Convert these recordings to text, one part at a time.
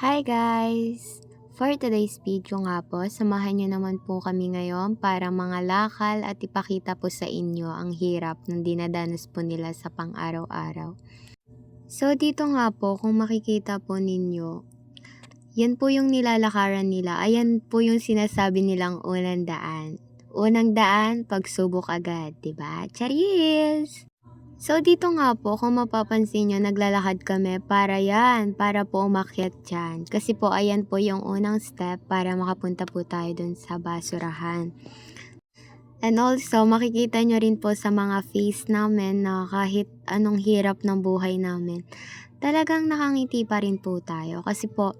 Hi guys! For today's video nga po, samahan niyo naman po kami ngayon para mangalakal at ipakita po sa inyo ang hirap ng dinadanas po nila sa pang-araw-araw. So dito nga po, kung makikita po ninyo, yan po yung nilalakaran nila. Ayan po yung sinasabi nilang unang daan. Unang daan, pagsubok agad, diba? Charis! So dito nga po, kung mapapansin nyo, naglalakad kami para po umakyat dyan. Kasi po, ayan po yung unang step para makapunta po tayo dun sa basurahan. And also, makikita nyo rin po sa mga face namin na kahit anong hirap ng buhay namin, talagang nakangiti pa rin po tayo. Kasi po,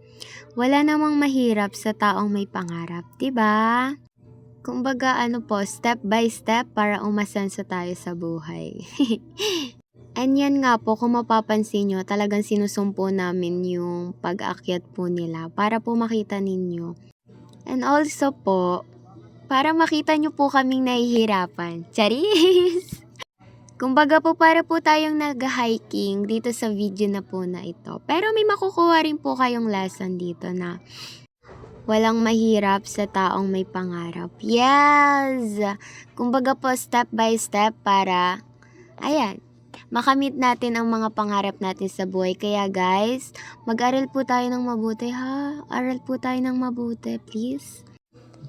wala namang mahirap sa taong may pangarap, 'di ba? Kumbaga step by step para umasenso tayo sa buhay. And yan nga po, kung mapapansin nyo, talagang sinusumpo namin yung pag-akyat po nila para po makita ninyo. And also po, para makita nyo po kaming nahihirapan. Charis! Kumbaga po, para po tayong nag-hiking dito sa video na po na ito. Pero may makukuha rin po kayong lesson dito na walang mahirap sa taong may pangarap. Yes! Kumbaga po, step by step para, makamit natin ang mga pangarap natin sa buhay. Kaya guys, mag-aral po tayo ng mabuti ha. Aral po tayo ng mabuti, please.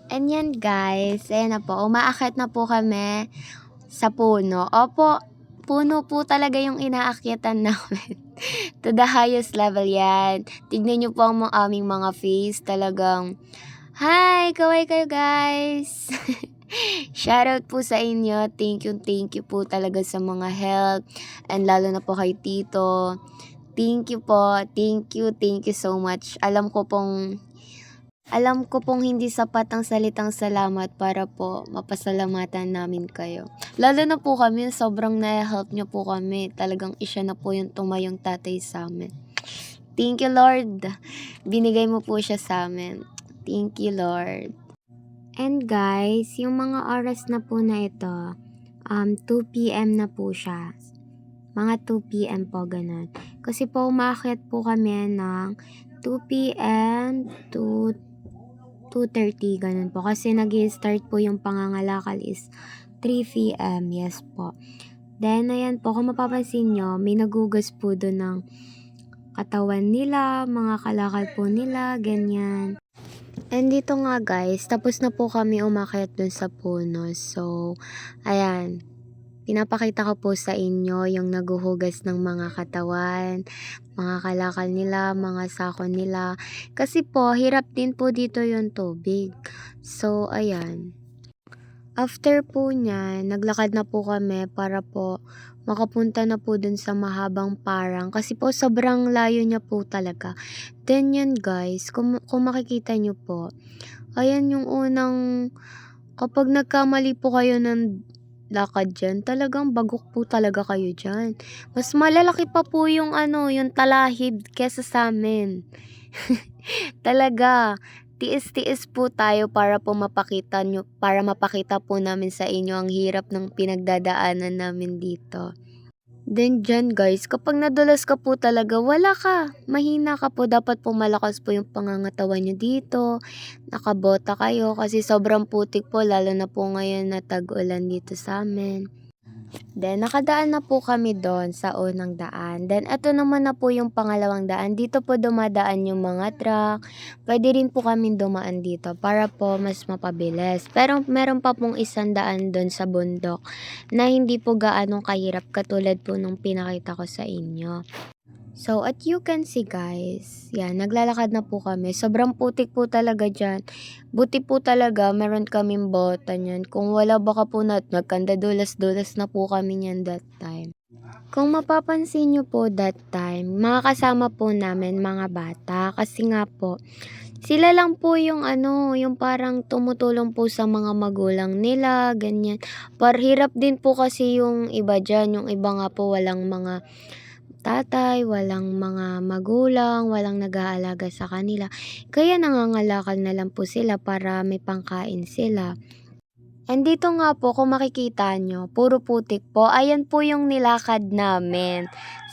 And yan guys, ayan na po, umaakyat na po kami sa puno. Opo, puno po talaga yung inaakyatan namin. To the highest level yan. Tignan nyo po ang aming mga face. Talagang, hi! Kaway kayo guys! Shoutout po sa inyo. Thank you po talaga sa mga help. And lalo na po kay Tito. Thank you po. Thank you so much. Alam ko pong hindi sapat ang salitang salamat para po mapasalamatan namin kayo. Lalo na po kami, sobrang na-help nyo po kami. Talagang siya na po yung tumayong tatay sa amin. Thank you, Lord. Binigay mo po siya sa amin. Thank you, Lord. And guys, yung mga oras na po na ito, 2 p.m. na po siya. Mga 2 p.m. po, ganun. Kasi po, umakyat po kami ng 2 p.m. to 2:30, ganun po. Kasi nag-start po yung pangangalakal is 3 p.m. Yes po. Then, ayan po, kung mapapansin nyo, may nagugas po doon ng katawan nila, mga kalakal po nila, ganyan. And dito nga guys, tapos na po kami umakyat dun sa puno. So, ayan. Pinapakita ko po sa inyo yung naguhugas ng mga katawan, mga kalakal nila, mga sako nila. Kasi po, hirap din po dito yung tubig. So, ayan. After po niya, naglakad na po kami para po makapunta na po dun sa mahabang parang. Kasi po, sobrang layo niya po talaga. Then yan guys, kung makikita nyo po, ayan yung unang, kapag nagkamali po kayo ng lakad dyan, talagang bagok po talaga kayo dyan. Mas malalaki pa po yung yung talahib kesa sa amin. Talaga, tiis-tiis po tayo para po mapakita po namin sa inyo ang hirap ng pinagdadaanan namin dito. Then dyan guys, kapag nadulas ka po talaga, wala ka. Mahina ka po. Dapat po malakas po yung pangangatawan nyo dito. Nakabota kayo kasi sobrang putik po. Lalo na po ngayon na tag-ulan dito sa amin. Then nakadaan na po kami doon sa unang daan. Then ito naman na po yung pangalawang daan. Dito po dumadaan yung mga truck. Pwede rin po kami dumaan dito para po mas mapabilis. Pero meron pa pong isang daan doon sa bundok na hindi po gaanong kahirap katulad po nung pinakita ko sa inyo. So, at you can see guys, yan, naglalakad na po kami. Sobrang putik po talaga dyan. Buti po talaga, meron kaming bota niyan. Kung wala, baka po nagkandadulas-dulas na po kami niyan that time. Kung mapapansin nyo po that time, mga kasama po namin mga bata. Kasi nga po, sila lang po yung yung parang tumutulong po sa mga magulang nila, ganyan. Hirap din po kasi yung iba dyan. Yung iba nga po walang mga tatay, walang mga magulang, walang nag-aalaga sa kanila. Kaya nangangalakal na lang po sila para may pangkain sila. And dito nga po, kung makikita nyo, puro putik po. Ayan po yung nilakad namin.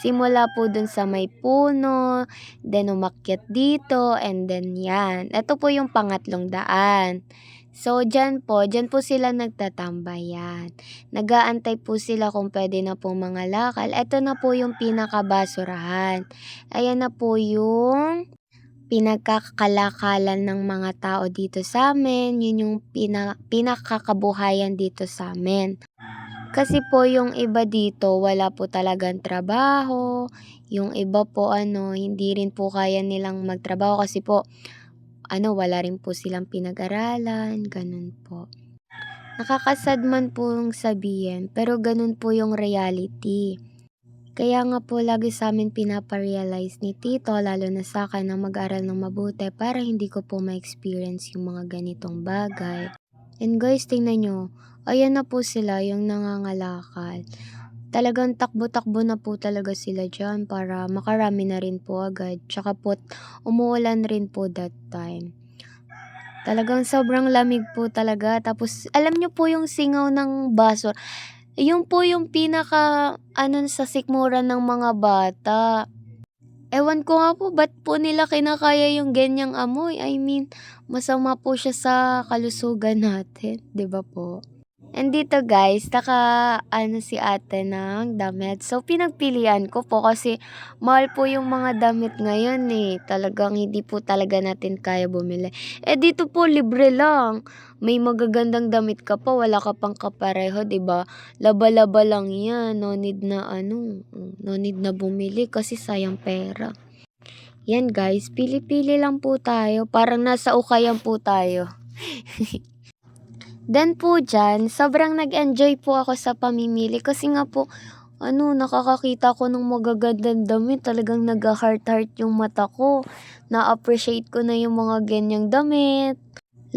Simula po dun sa may puno, then umakyat dito, and then yan. Ito po yung pangatlong daan. So, diyan po sila nagtatambay yan. Nag-aantay po sila kung pwede na po mga lakal. Ito na po yung pinakabasurahan. Ayan na po yung pinagkakalakalan ng mga tao dito sa amin. Yun yung pinakakabuhayan dito sa amin. Kasi po yung iba dito wala po talagang trabaho, yung iba po hindi rin po kaya nilang magtrabaho kasi po wala rin po silang pinag-aralan, ganun po. Nakakasad man pong sabihin, pero ganun po yung reality. Kaya nga po lagi sa amin pinaparealize ni Tito, lalo na sa akin, na mag-aral ng mabuti para hindi ko po ma-experience yung mga ganitong bagay. And guys, tingnan nyo, ayan na po sila, yung nangangalakal. Talagang takbo-takbo na po talaga sila dyan para makarami na rin po agad. Tsaka po, umuulan rin po that time. Talagang sobrang lamig po talaga. Tapos, alam nyo po yung singaw ng baso. Yung po yung sa sikmura ng mga bata. Ewan ko nga po, ba't po nila kinakaya yung ganyang amoy? I mean, masama po siya sa kalusugan natin, 'di ba po? And dito guys, si ate ng damit. So, pinagpilian ko po kasi mahal po yung mga damit ngayon eh. Talagang hindi po talaga natin kaya bumili. Eh dito po libre lang. May magagandang damit ka pa, wala ka pang kapareho, 'di ba? Laba-laba lang 'yan. No need na bumili kasi sayang pera. Yan guys, pili-pili lang po tayo. Parang nasa ukayan po tayo. Then po dyan, sobrang nag-enjoy po ako sa pamimili kasi nga po, nakakakita ko ng magagandang damit. Talagang nag-heart-heart yung mata ko. Na-appreciate ko na yung mga ganyang damit.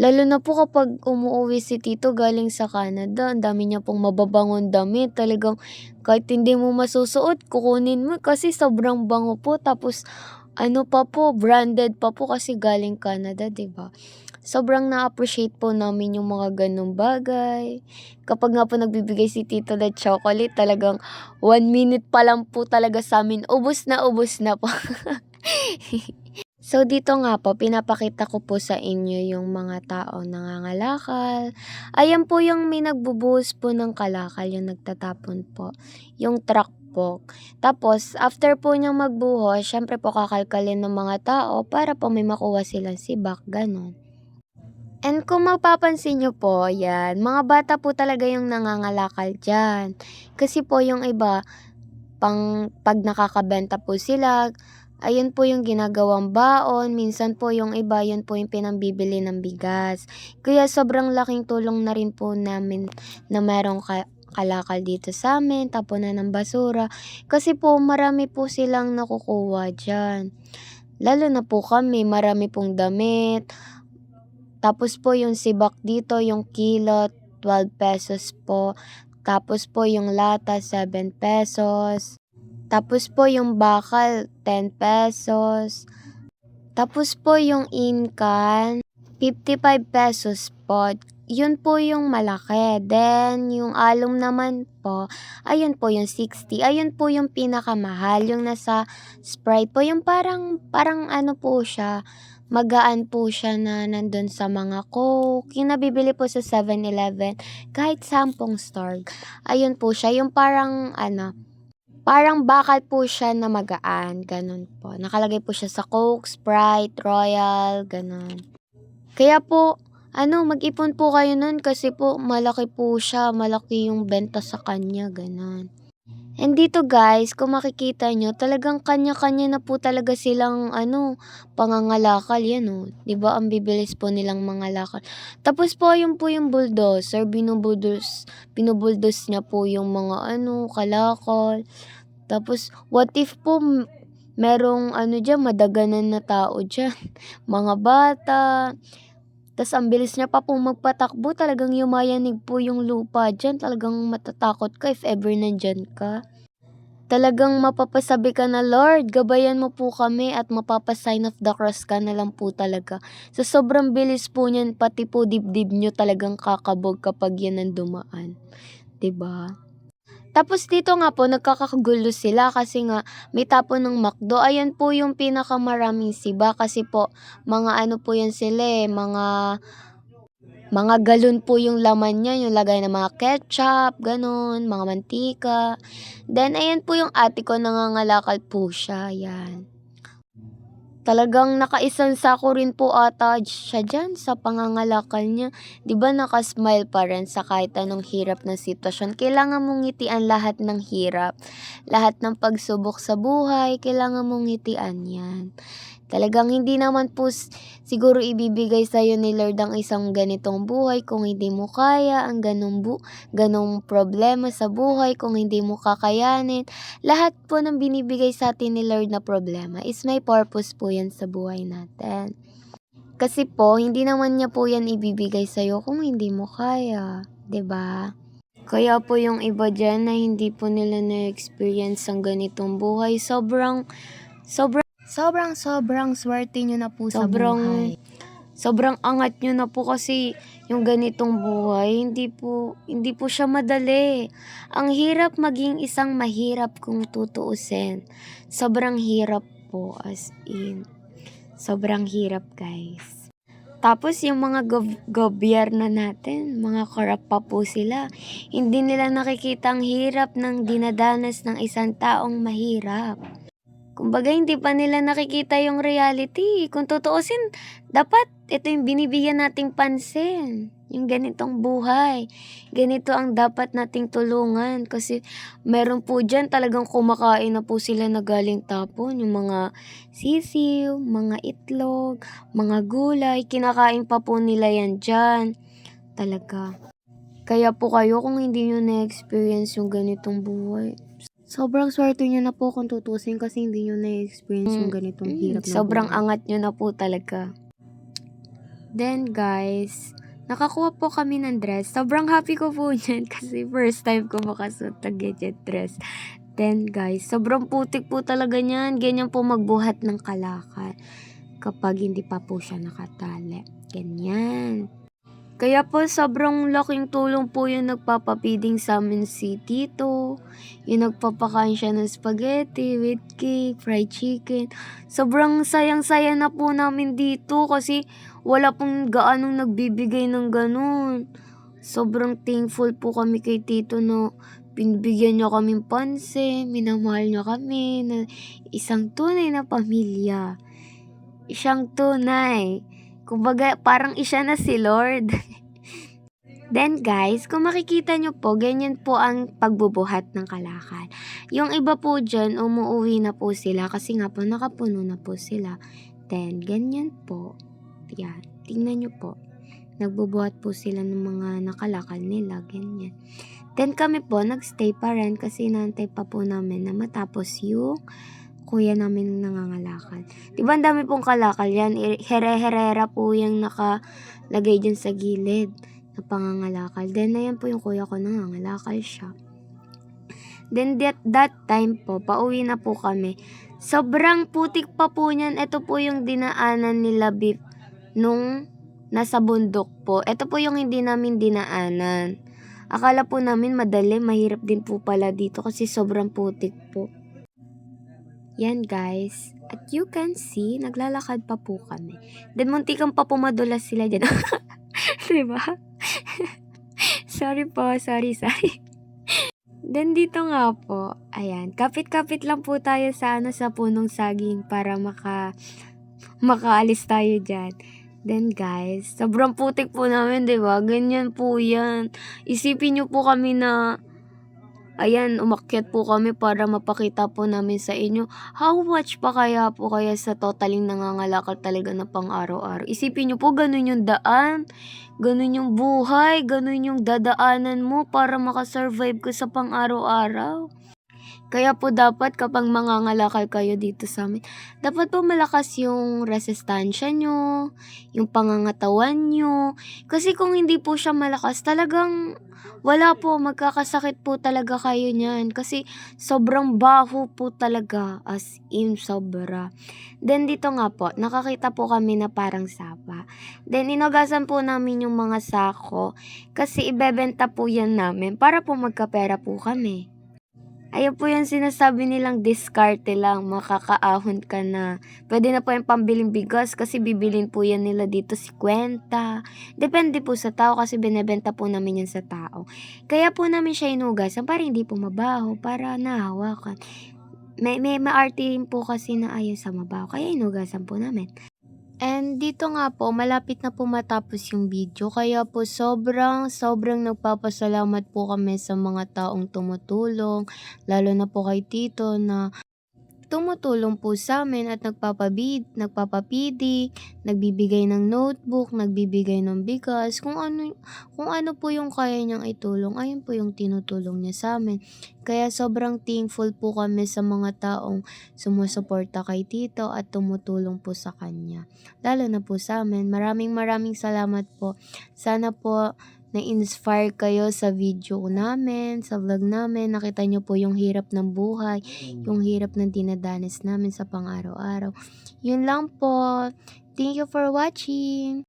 Lalo na po kapag umuwi si Tito galing sa Canada, ang dami niya pong mababangong damit. Talagang kahit hindi mo masusuot, kukunin mo kasi sobrang bango po. Tapos branded pa po kasi galing Canada, 'di ba? Sobrang na-appreciate po namin yung mga ganong bagay. Kapag nga po nagbibigay si Tito ng chocolate, talagang 1 minute pa lang po talaga sa amin, ubos na po. So, dito nga po, pinapakita ko po sa inyo yung mga tao nangangalakal. Ayan po yung may nagbubuhos po ng kalakal, yung nagtatapon po. Yung truck po. Tapos, after po niyang magbuhos, syempre po kakalkalin ng mga tao para po may makuha silang sibak, ganon. And kung mapapansin nyo po, yan, mga bata po talaga yung nangangalakal dyan. Kasi po yung iba, pag nakakabenta po sila, ayun po yung ginagawang baon. Minsan po yung iba, yun po yung pinambibili ng bigas. Kaya sobrang laking tulong na rin po namin na merong kalakal dito sa amin, tapunan ng basura. Kasi po marami po silang nakukuha dyan. Lalo na po kami, marami pong damit. Tapos po yung sibak dito, yung kilo, 12 pesos po. Tapos po yung lata, 7 pesos. Tapos po yung bakal, 10 pesos. Tapos po yung inkan, 55 pesos po. Yun po yung malaki. Then, yung alum naman po, ayun po yung 60. Ayun po yung pinakamahal. Yung nasa Sprite po, yung parang po siya, magaan po siya na nandun sa mga Coke. Yung nabibili po sa 7-Eleven, kahit 10 store. Ayun po siya, yung parang bakal po siya na magaan, ganun po. Nakalagay po siya sa Coke, Sprite, Royal, ganun. Kaya po, mag-ipon po kayo nun kasi po malaki po siya, malaki yung benta sa kanya, ganun. And dito guys, kung makikita nyo, talagang kanya-kanya na po talaga silang pangangalakal yan oh. 'Di ba? Ang bibilis po nilang mangalakal. Tapos po yung bulldozer, binubuldos niya po yung mga kalakal. Tapos what if po merong diyan madaganan na tao diyan, mga bata. Tas ang bilis niya pa po magpatakbo, talagang yumayanig po yung lupa diyan, talagang matatakot ka if ever nandiyan ka. Talagang mapapasabi ka na, Lord, gabayan mo po kami at mapapa-sign of the cross ka na lang po talaga. Sa sobrang bilis po niyan, pati po dibdib nyo talagang kakabog kapag yan ang dumaan. 'Di ba? Tapos dito nga po nagkakagulo sila kasi nga may tapon ng McDo. Ayan po yung pinakamaraming siba kasi po mga ano po yan sila mga galon po yung laman niya, yung lagay ng mga ketchup, ganun, mga mantika. Then ayan po yung ate ko nangangalakal po siya, yan. Talagang nakaisang sako rin po ata siya diyan sa pangangalakal niya. 'Di ba naka-smile pa rin sa kahit anong hirap na sitwasyon. Kailangan mong ngitian lahat ng hirap, lahat ng pagsubok sa buhay, kailangan mong ngitian 'yan. Talagang hindi naman po siguro ibibigay sa'yo ni Lord ang isang ganitong buhay kung hindi mo kaya ang ganong problema sa buhay kung hindi mo kakayanin. Lahat po ng binibigay sa atin ni Lord na problema is may purpose po yan sa buhay natin. Kasi po, hindi naman niya po yan ibibigay sa'yo kung hindi mo kaya, 'di ba? Kaya po yung iba dyan na hindi po nila na-experience ang ganitong buhay, sobrang swerte nyo na po sa buhay. Sobrang angat nyo na po kasi yung ganitong buhay, hindi po siya madali. Ang hirap maging isang mahirap kung tutuusin. Sobrang hirap po as in. Sobrang hirap guys. Tapos yung mga gobyerno natin, mga corrupt pa po sila. Hindi nila nakikita ang hirap ng dinadanas ng isang taong mahirap. Kumbaga hindi pa nila nakikita yung reality. Kung tutuusin, dapat ito yung binibigyan nating pansin. Yung ganitong buhay. Ganito ang dapat nating tulungan. Kasi meron po dyan talagang kumakain na po sila na galing tapon. Yung mga sisiw, mga itlog, mga gulay. Kinakain pa po nila yan dyan. Talaga. Kaya po kayo kung hindi nyo na-experience yung ganitong buhay, sobrang swerte nyo na po kung tutusin kasi hindi nyo na-experience yung ganitong hirap na sobrang buhay. Angat nyo na po talaga. Then guys, nakakuha po kami ng dress. Sobrang happy ko po niyan kasi first time ko makasuot ng gadget dress. Then guys, sobrang putik po talaga niyan. Ganyan po magbuhat ng kalakal kapag hindi pa po siya nakatali. Ganyan. Kaya po sobrang laking tulong po yung nagpapapiding sa amin si Tito. Yung nagpapakain siya ng spaghetti with cake, fried chicken. Sobrang sayang-saya na po namin dito kasi wala pong gaanong nagbibigay ng ganun. Sobrang thankful po kami kay Tito na binibigyan niya kaming pansin, minamahal niya kami na isang tunay na pamilya. Siyang tunay. Kumbaga, parang siya na si Lord. Then guys, kung makikita nyo po, ganyan po ang pagbubuhat ng kalakal. Yung iba po dyan, umuwi na po sila kasi nga po nakapuno na po sila. Then, ganyan po. Yan, tingnan nyo po. Nagbubuhat po sila ng mga nakalakal nila, ganyan. Then kami po, nagstay pa rin kasi nantay pa po namin na matapos yung kuya namin nangangalakal. Diba ang dami pong kalakal yan? Here-herera po yung nakalagay dyan sa gilid na pangangalakal. Then, ayan po yung kuya ko nangangalakal siya. Then, that time po, pauwi na po kami. Sobrang putik pa po niyan. Ito po yung dinaanan nila beef nung nasa bundok po. Ito po yung hindi namin dinaanan. Akala po namin madali, mahirap din po pala dito kasi sobrang putik po. Yan guys. At you can see, naglalakad pa po kami. Then muntikan pa pumadulas sila dyan. Diba? Sorry po, sorry. Then dito nga po, ayan, kapit-kapit lang po tayo sa punong saging para makaalis tayo dyan. Then guys, sobrang putik po namin, diba? Ganyan po yan. Isipin nyo po kami na ayan, umakyat po kami para mapakita po namin sa inyo how much pa kaya sa totaling nangangalakal talaga na pang araw-araw. Isipin nyo po, ganun yung daan, ganun yung buhay, ganun yung dadaanan mo para makasurvive ka sa pang araw-araw. Kaya po dapat kapag mangangalakal kayo dito sa amin, dapat po malakas yung resistensya nyo, yung pangangatawan nyo. Kasi kung hindi po siya malakas, talagang wala po, magkakasakit po talaga kayo niyan. Kasi sobrang baho po talaga, as in sobra. Then dito nga po, nakakita po kami na parang sapa. Then inugasan po namin yung mga sako kasi ibebenta po yan namin para po magkapera po kami. Ayun po yung sinasabi nilang diskarte lang, makakaahon ka na. Puwede na po yung pambiling bigas kasi bibilhin po yan nila dito 50. Depende po sa tao kasi binebenta po namin yan sa tao. Kaya po namin siya hinugasan para hindi po mabaho, para nahahawakan. May maarte rin po kasi na ayaw sa mabaho kaya hinugasan po namin. And dito nga po, malapit na po matapos yung video, kaya po sobrang nagpapasalamat po kami sa mga taong tumutulong, lalo na po kay tito na tumutulong po sa'min at nagpapapidi, nagbibigay ng notebook, nagbibigay ng bigas, kung ano po yung kaya niyang itulong, ayun po yung tinutulong niya sa'min. Kaya sobrang thankful po kami sa mga taong sumusuporta kay tito at tumutulong po sa kanya, lalo na po sa'min. Maraming salamat po. Sana po na-inspire kayo sa video namin, sa vlog namin, nakita niyo po yung hirap ng buhay, yung hirap ng dinadanas namin sa pang-araw-araw. Yun lang po. Thank you for watching.